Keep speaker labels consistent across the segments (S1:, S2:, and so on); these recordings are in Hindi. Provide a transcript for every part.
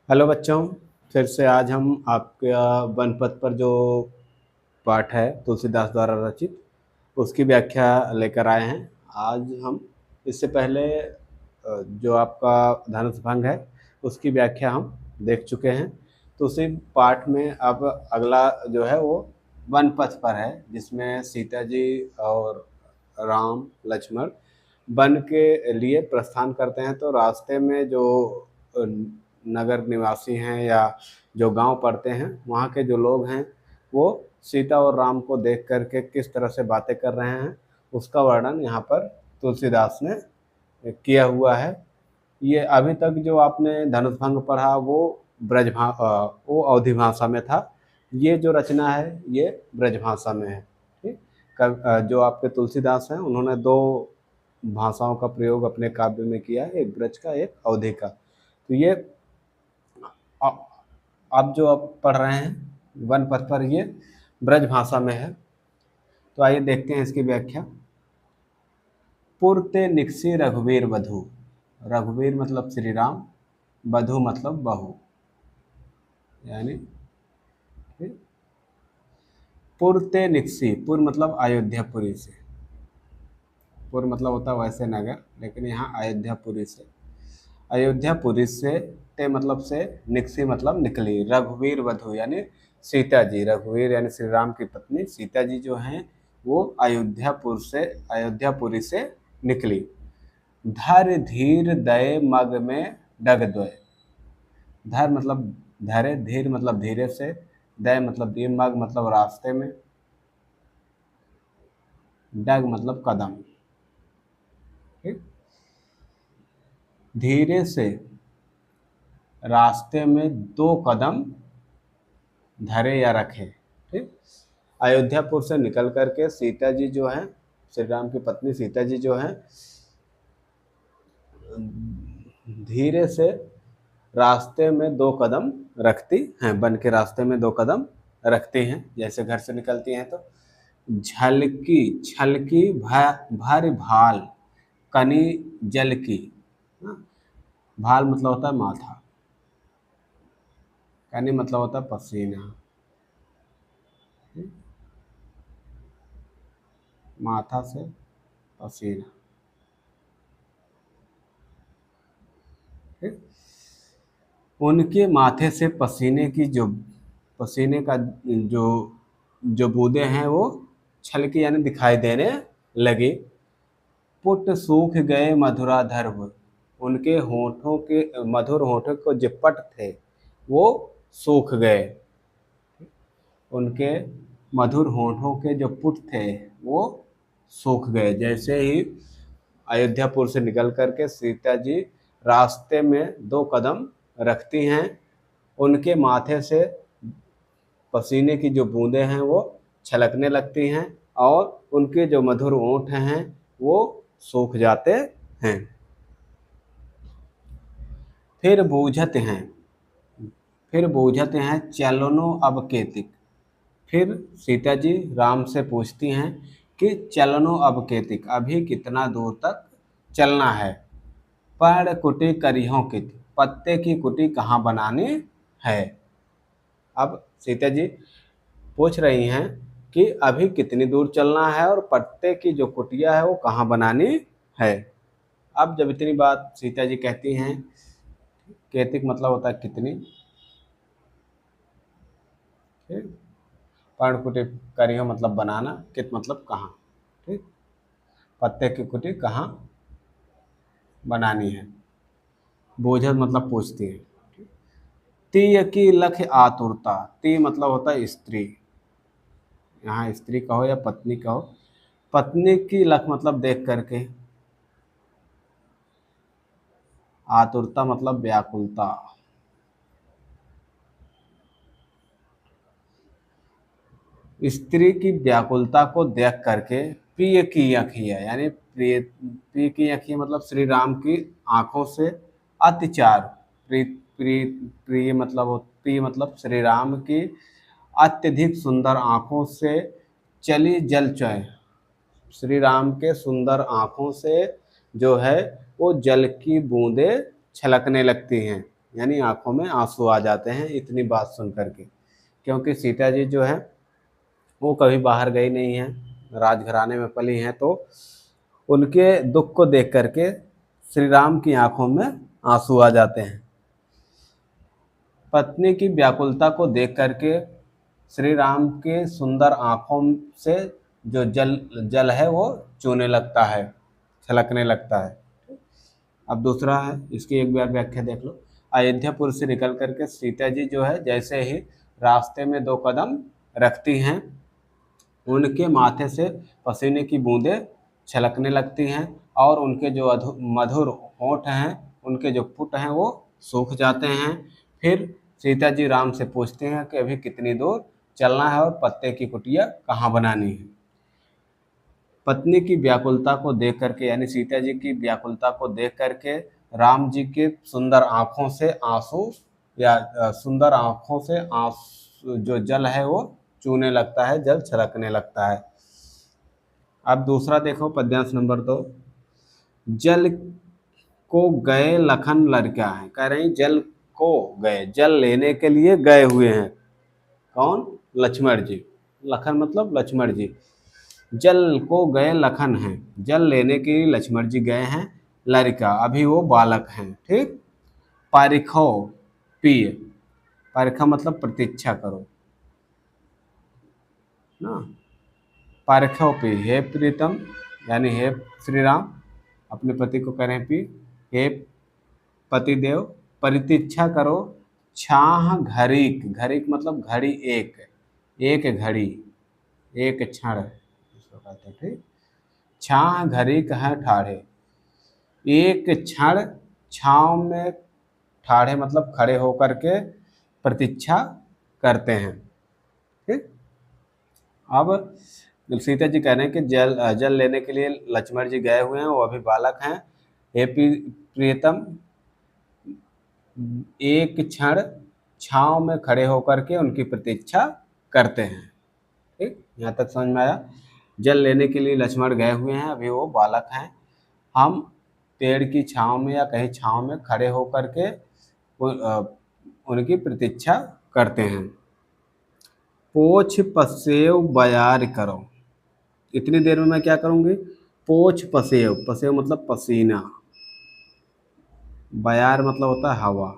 S1: हेलो बच्चों, फिर से आज हम आपका वनपथ पर जो पाठ है तुलसीदास द्वारा रचित उसकी व्याख्या लेकर आए हैं। आज हम इससे पहले जो आपका धनुष भंग है उसकी व्याख्या हम देख चुके हैं। तो उसी पाठ में अब अगला जो है वो वनपथ पर है, जिसमें सीता जी और राम लक्ष्मण वन के लिए प्रस्थान करते हैं। तो रास्ते में जो नगर निवासी हैं या जो गांव पड़ते हैं वहाँ के जो लोग हैं वो सीता और राम को देख करके किस तरह से बातें कर रहे हैं उसका वर्णन यहाँ पर तुलसीदास ने किया हुआ है। ये अभी तक जो आपने धनुष भंग पढ़ा वो वो अवधी भाषा में था। ये जो रचना है ये ब्रज भाषा में है। ठीक। जो आपके तुलसीदास हैं उन्होंने दो भाषाओं का प्रयोग अपने काव्य में किया है, एक ब्रज का एक अवधी का। तो ये आप जो आप पढ़ रहे हैं वन पथ पर ये ब्रज भाषा में है। तो आइए देखते हैं इसकी व्याख्या। पुरते निकसी रघुवीर वधु। रघुवीर मतलब श्री राम, वधु मतलब बहू, यानी पुरते निकसी। पुर मतलब अयोध्यापुरी से, पुर मतलब होता है वैसे नगर, लेकिन यहाँ अयोध्यापुरी से। अयोध्यापुरी से ते मतलब से, निकसी मतलब निकली। रघुवीर वधु यानी सीता जी, रघुवीर यानी श्री राम की पत्नी सीता जी जो हैं वो अयोध्यापुरी से निकली। धर धीर दय मग में डग द्वय। धर मतलब धरे, धीर मतलब धीरे से, दय मतलब दिए, मग मतलब रास्ते में, डग मतलब कदम। ठीक। धीरे से रास्ते में दो कदम धरे या रखे। ठीक। अयोध्यापुर से निकल करके सीता जी जो हैं, श्री राम की पत्नी सीता जी जो हैं, धीरे से रास्ते में दो कदम रखती हैं, वन के रास्ते में दो कदम रखती हैं। जैसे घर से निकलती हैं तो झलकी छलकी भर भाल कनी जल की। हाँ, भाल मतलब होता है माथा, कनी मतलब होता है पसीना। माथा से पसीना। ठीक। उनके माथे से पसीने का जो जो बूंदे हैं वो छलकी यानी दिखाई देने लगी। पुट सूख गए मधुराधर हुए। उनके होठों के मधुर होठों को जो पट थे वो सूख गए। उनके मधुर होठों के जो पुट थे वो सूख गए। जैसे ही अयोध्यापुर से निकल करके सीता जी रास्ते में दो कदम रखती हैं, उनके माथे से पसीने की जो बूंदें हैं वो छलकने लगती हैं और उनके जो मधुर होंठ हैं वो सूख जाते हैं। फिर बूझते हैं, फिर बूझते हैं चलनो अब केतिक। फिर सीता जी राम से पूछती हैं कि चलनो अब केतिक, अभी कितना दूर तक चलना है। पर्ण कुटी करिहों कित, पत्ते की कुटी कहाँ बनानी है। अब सीता जी पूछ रही हैं कि अभी कितनी दूर चलना है और पत्ते की जो कुटिया है वो कहाँ बनानी है। अब जब इतनी बात सीता जी कहती हैं, केतिक मतलब होता है कितनी। ठीक। पर्णकुटी करियो मतलब बनाना, कित मतलब कहाँ। ठीक। पत्ते की कुटी कहाँ बनानी है। बोझत मतलब पूछती है। तीय की लख आतुरता। ती मतलब होता है स्त्री, यहाँ स्त्री कहो या पत्नी कहो। पत्नी की लख मतलब देख करके, आतुरता मतलब व्याकुलता। स्त्री की व्याकुलता को देख करके प्रिय की अखियाँ, यानी प्रिय की अखियाँ मतलब श्री राम की आंखों से अत्याचार। प्रिय प्रिय प्रिय मतलब प्रिय मतलब श्री राम की अत्यधिक सुंदर आंखों से चली जल चय। श्री राम के सुंदर आंखों से जो है वो जल की बूंदें छलकने लगती हैं। यानी आंखों में आंसू आ जाते हैं इतनी बात सुन करके, क्योंकि सीता जी जो है वो कभी बाहर गई नहीं है, राजघराने में पली हैं, तो उनके दुख को देख करके श्री राम की आंखों में आंसू आ जाते हैं। पत्नी की व्याकुलता को देख करके श्री राम के सुंदर आंखों से जो जल जल है वो चूने लगता है, छलकने लगता है। अब दूसरा है, इसकी एक बार व्याख्या देख लो। अयोध्यापुर से निकल करके सीता जी जो है जैसे ही रास्ते में 2 कदम रखती हैं, उनके माथे से पसीने की बूंदें छलकने लगती हैं और उनके जो मधुर होंठ हैं, उनके जो पुट हैं वो सूख जाते हैं। फिर सीता जी राम से पूछते हैं कि अभी कितनी दूर चलना है और पत्ते की कुटिया कहाँ बनानी है। पत्नी की व्याकुलता को देख करके, यानी सीता जी की व्याकुलता को देख करके राम जी के सुंदर आँखों से आंसू या सुंदर आँखों से आंसू जो जल है वो चूने लगता है, जल छलकने लगता है। अब दूसरा देखो पद्यांश नंबर 2। जल को गए लखन लड़का है, कह रहे हैं जल को गए, जल लेने के लिए गए हुए हैं। कौन? लक्ष्मण जी। लखन मतलब लक्ष्मण जी। जल को गए लखन हैं, जल लेने के लिए लक्ष्मण जी गए हैं। लड़का अभी वो बालक हैं, ठीक। पारिखो पिय, पारिखा मतलब प्रतीक्षा करो ना। पारिखो पिय, हे प्रीतम यानी हे श्री राम अपने पति को कह रहे हैं पी, हे पतिदेव प्रतीक्षा करो। छाह घड़ीक, घड़ीक मतलब घड़ी, एक घड़ी, एक क्षण इसको कहते हैं, ठीक। छाह घड़ीक है ठाढ़े, एक क्षण छाँव में ठाढ़े मतलब खड़े होकर के प्रतीक्षा करते हैं, ठीक। अब सीता जी कह रहे हैं कि जल लेने के लिए लक्ष्मण जी गए हुए हैं, वो अभी बालक हैं। हे प्रियतम, एक क्षण छाँव में खड़े होकर के उनकी प्रतीक्षा करते हैं, ठीक। यहाँ तक समझ में आया। जल लेने के लिए लक्ष्मण गए हुए हैं, अभी वो बालक हैं। हम पेड़ की छाँव में या कहीं छाँव में खड़े होकर के उनकी प्रतीक्षा करते हैं। पोछ पसेव बयार करो, इतनी देर में मैं क्या करूँगी? पोछ पसेव, पसेव मतलब पसीना, बयार मतलब होता है हवा,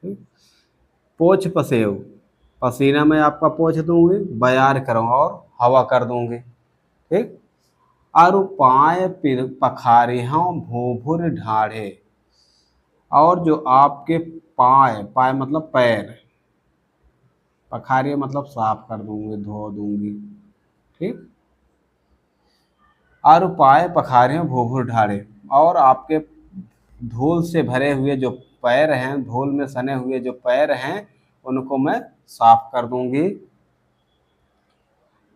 S1: ठीक। पोछ पसेव, पसीना मैं आपका पोछ दूंगी, बयार करूँ और हवा कर दूंगी, ठीक। और पाए पखारियों भूभुर ढाढ़े, और जो आपके पाए, पाए मतलब पैर, पखारियों मतलब साफ कर दूंगी, धो दूंगी, ठीक। और पाए पखारियों भूभुर ढाढ़े, और आपके धूल से भरे हुए जो पैर हैं, धूल में सने हुए जो पैर हैं, उनको मैं साफ कर दूंगी।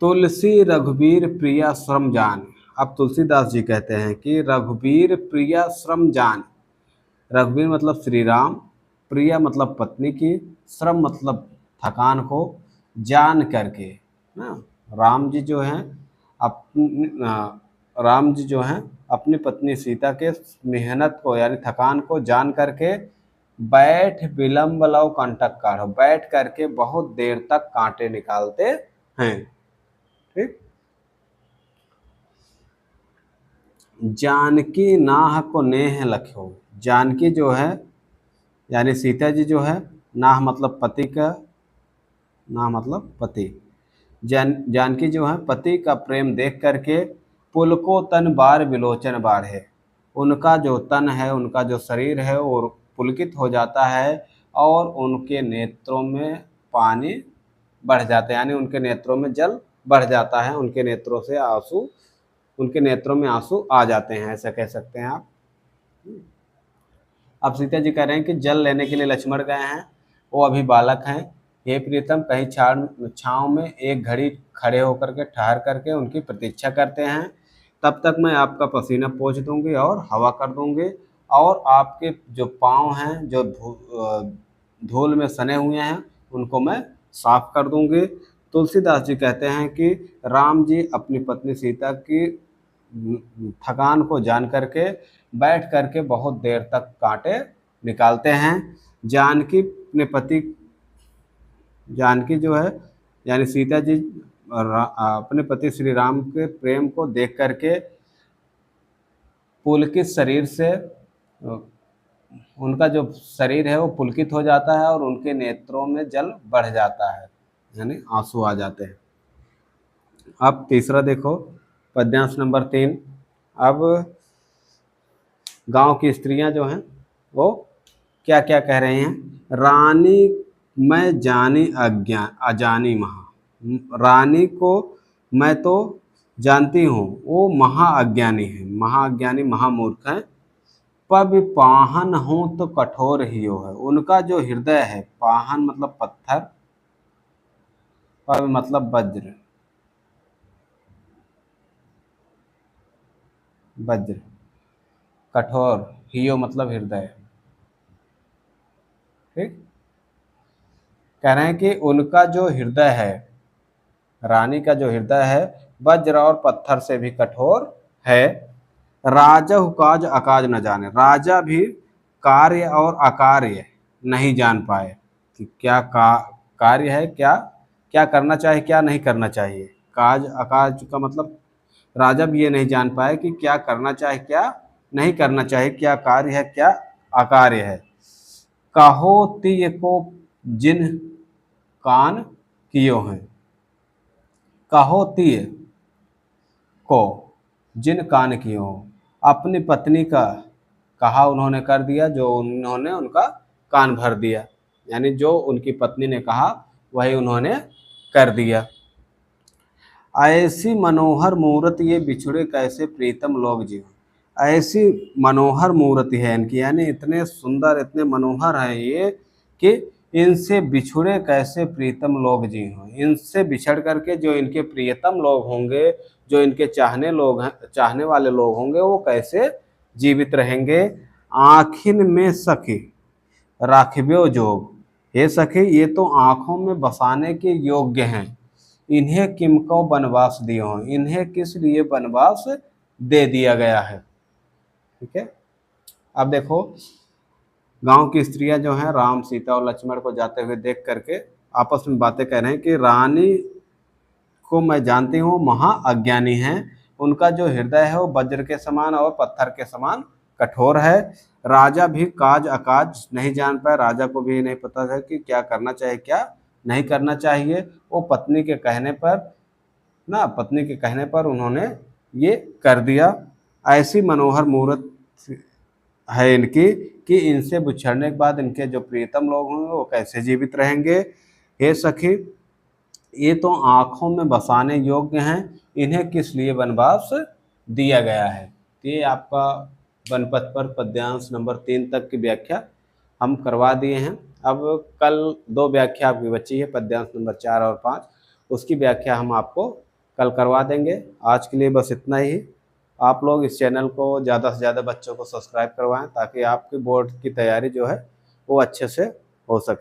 S1: तुलसी रघुवीर प्रिया श्रम जान, अब तुलसीदास जी कहते हैं कि रघुवीर प्रिया श्रम जान, रघुवीर मतलब श्री राम, प्रिया मतलब पत्नी की, श्रम मतलब थकान को, जान करके ना, राम जी जो हैं राम जी जो हैं अपनी पत्नी सीता के मेहनत को यानी थकान को जान करके बैठ विलंब लव कंटक काढ़ो, बैठ करके बहुत देर तक कांटे निकालते हैं, ठीक। जानकी नाह को नेह लख्यो, जानकी जो है यानी सीता जी जो है, नाह मतलब पति का, नाह मतलब पति, जानकी जो है पति का प्रेम देख करके पुलको तन बार विलोचन बाढ़े, उनका जो तन है, उनका जो शरीर है वो पुलकित हो जाता है और उनके नेत्रों में पानी बढ़ जाता है, यानी उनके नेत्रों में जल बढ़ जाता है, उनके नेत्रों से आंसू, उनके नेत्रों में आंसू आ जाते हैं, ऐसा कह सकते हैं आप। अब सीता जी कह रहे हैं कि जल लेने के लिए लक्ष्मण गए हैं, वो अभी बालक हैं। हे प्रीतम, कहीं छाँव में एक घड़ी खड़े होकर के ठहर करके उनकी प्रतीक्षा करते हैं, तब तक मैं आपका पसीना पोंछ दूंगी और हवा कर दूंगी, और आपके जो पाँव हैं जो धूल में सने हुए हैं उनको मैं साफ कर दूंगी। तुलसीदास जी कहते हैं कि राम जी अपनी पत्नी सीता की थकान को जान करके बैठ करके बहुत देर तक कांटे निकालते हैं। जानकी अपने पति, जानकी जो है यानी सीता जी अपने पति श्री राम के प्रेम को देख करके पुलकित शरीर से उनका जो शरीर है वो पुलकित हो जाता है और उनके नेत्रों में जल बढ़ जाता है, यानी आंसू आ जाते हैं। अब तीसरा देखो, पद्यांश नंबर 3। अब गांव की स्त्रियां जो हैं वो क्या क्या कह रही हैं। रानी मैं जानी अजानी महा, रानी को मैं तो जानती हूँ वो महाअज्ञानी है, महाअज्ञानी महामूर्ख है। पब पाहन हूँ तो कठोर ही हो है, उनका जो हृदय है, पाहन मतलब पत्थर, पब मतलब वज्र, वज्र, कठोर, हियो मतलब हृदय। ठीक, कह रहे हैं कि उनका जो हृदय है, रानी का जो हृदय है वज्र और पत्थर से भी कठोर है। राजा काज अकाज न जाने, राजा भी कार्य और अकार्य नहीं जान पाए कि क्या कार्य है, क्या क्या करना चाहिए, क्या नहीं करना चाहिए। काज अकाज का मतलब राजा भी ये नहीं जान पाए कि क्या करना चाहिए, क्या नहीं करना चाहिए, क्या कार्य है, क्या अकार्य है। कहो तिय को जिन कान कियो हैं, कहो तिय को जिन कान कियो हो, अपनी पत्नी का कहा उन्होंने कर दिया, जो उन्होंने उनका कान भर दिया, यानी जो उनकी पत्नी ने कहा वही उन्होंने कर दिया। ऐसी मनोहर मूर्त ये बिछुड़े कैसे प्रीतम लोग जीव, ऐसी मनोहर मूर्ति है इनकी, यानी इतने सुंदर इतने मनोहर हैं ये कि इनसे बिछुड़े कैसे प्रीतम लोग जी हों, इनसे बिछड़ करके जो इनके प्रियतम लोग होंगे, जो इनके चाहने लोग हैं, चाहने वाले लोग होंगे, वो कैसे जीवित रहेंगे। आखिन में सखी राखिब्यो जोग, हे सखी ये तो आंखों में बसाने के योग्य हैं, इन्हें किमको वनवास दियो, इन्हें किस लिए वनवास दे दिया गया है। ठीक है, अब देखो गांव की स्त्रियां जो हैं राम सीता और लक्ष्मण को जाते हुए देख करके आपस में बातें कह रहे हैं कि रानी को मैं जानती हूँ महाअज्ञानी हैं, उनका जो हृदय है वो वज्र के समान और पत्थर के समान कठोर है। राजा भी काज अकाज नहीं जान पाए, राजा को भी नहीं पता था कि क्या करना चाहिए, क्या नहीं करना चाहिए। वो पत्नी के कहने पर ना, पत्नी के कहने पर उन्होंने ये कर दिया। ऐसी मनोहर मूर्त है इनकी कि इनसे बिछड़ने के बाद इनके जो प्रियतम लोग होंगे वो कैसे जीवित रहेंगे। हे सखी ये तो आंखों में बसाने योग्य हैं, इन्हें किस लिए वनवास दिया गया है। तो ये आपका वनपथ पर पद्यांश नंबर 3 तक की व्याख्या हम करवा दिए हैं। अब कल 2 व्याख्या आपकी बची है, पद्यांश नंबर 4 और 5, उसकी व्याख्या हम आपको कल करवा देंगे। आज के लिए बस इतना ही। आप लोग इस चैनल को ज़्यादा से ज़्यादा बच्चों को सब्सक्राइब करवाएं ताकि आपकी बोर्ड की तैयारी जो है वो अच्छे से हो सके।